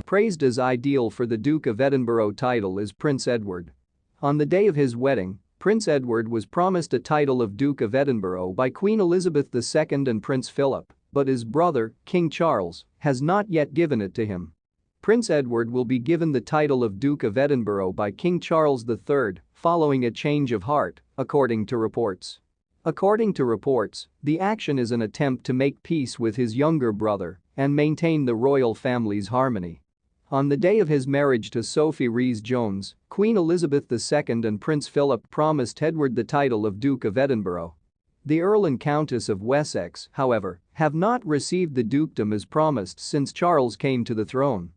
praised as ideal for the Duke of Edinburgh title is Prince Edward. On the day of his wedding, Prince Edward was promised a title of Duke of Edinburgh by Queen Elizabeth II and Prince Philip, but his brother, King Charles, has not yet given it to him. Prince Edward will be given the title of Duke of Edinburgh by King Charles III, following a change of heart, according to reports. According to reports, the action is an attempt to make peace with his younger brother and maintain the royal family's harmony. On the day of his marriage to Sophie Rhys Jones, Queen Elizabeth II and Prince Philip promised Edward the title of Duke of Edinburgh. The Earl and Countess of Wessex, however, have not received the dukedom as promised since Charles came to the throne.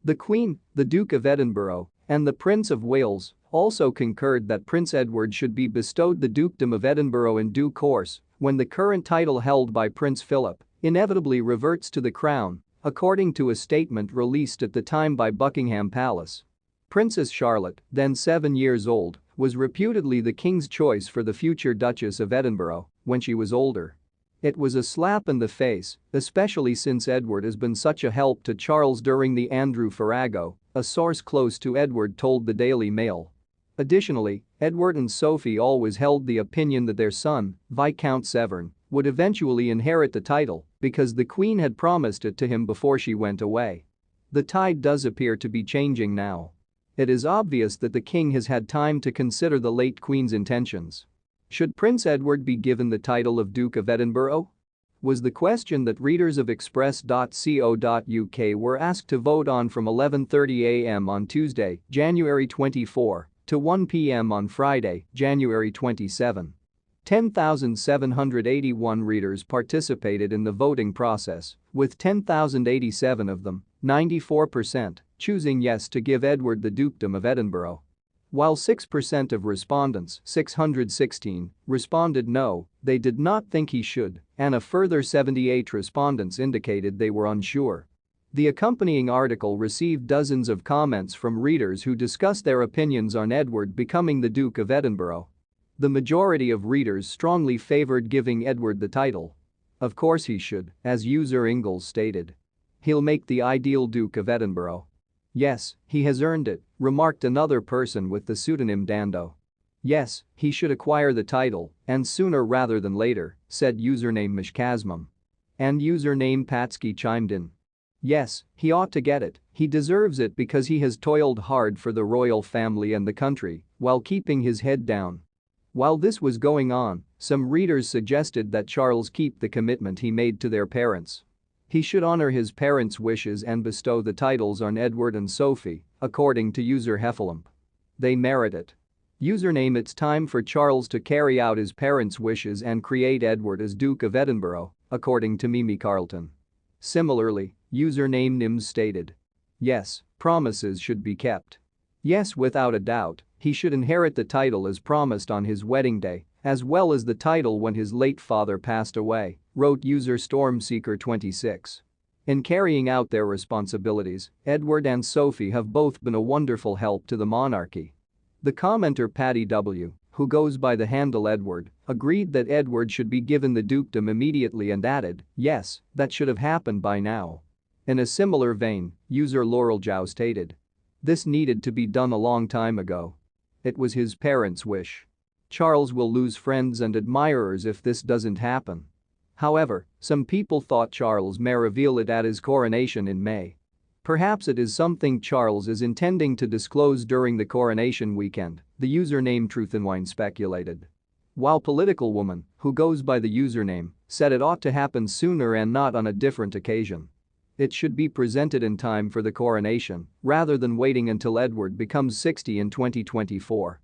The Queen, the Duke of Edinburgh, and the Prince of Wales also concurred that Prince Edward should be bestowed the dukedom of Edinburgh in due course when the current title held by Prince Philip inevitably reverts to the crown, according to a statement released at the time by Buckingham Palace. Princess Charlotte, then 7 years old, was reputedly the king's choice for the future Duchess of Edinburgh when she was older. It was a slap in the face, especially since Edward has been such a help to Charles during the Andrew Farrago, a source close to Edward told the Daily Mail. Additionally, Edward and Sophie always held the opinion that their son, Viscount Severn, would eventually inherit the title because the Queen had promised it to him before she went away. The tide does appear to be changing now. It is obvious that the king has had time to consider the late Queen's intentions. Should Prince Edward be given the title of Duke of Edinburgh? Was the question that readers of express.co.uk were asked to vote on from 11:30 a.m. on Tuesday, January 24, to 1 p.m. on Friday, January 27. 10,781 readers participated in the voting process, with 10,087 of them, 94%, choosing yes to give Edward the dukedom of Edinburgh. While 6% of respondents, 616, responded no, they did not think he should, and a further 78 respondents indicated they were unsure. The accompanying article received dozens of comments from readers who discussed their opinions on Edward becoming the Duke of Edinburgh. The majority of readers strongly favored giving Edward the title. Of course he should, as user Ingalls stated. He'll make the ideal Duke of Edinburgh. Yes, he has earned it, remarked another person with the pseudonym Dando. Yes, he should acquire the title, and sooner rather than later, said username Mishkazmum. And username Patsky chimed in. Yes, he ought to get it, he deserves it because he has toiled hard for the royal family and the country, while keeping his head down. While this was going on, some readers suggested that Charles keep the commitment he made to their parents. He should honor his parents' wishes and bestow the titles on Edward and Sophie, according to user Heffalump. They merit it. Username It's time for Charles to carry out his parents' wishes and create Edward as Duke of Edinburgh, according to Mimi Carlton. Similarly, username Nims stated. Yes, promises should be kept. Yes, without a doubt, he should inherit the title as promised on his wedding day, as well as the title when his late father passed away, wrote user Stormseeker26. In carrying out their responsibilities, Edward and Sophie have both been a wonderful help to the monarchy. The commenter Patty W., who goes by the handle Edward, agreed that Edward should be given the dukedom immediately and added, yes, that should have happened by now. In a similar vein, user Laurel Jow stated. This needed to be done a long time ago. It was his parents' wish. Charles will lose friends and admirers if this doesn't happen. However, some people thought Charles may reveal it at his coronation in May. Perhaps it is something Charles is intending to disclose during the coronation weekend, the username Truthandwine speculated. While Political Woman, who goes by the username, said it ought to happen sooner and not on a different occasion. It should be presented in time for the coronation, rather than waiting until Edward becomes 60 in 2024.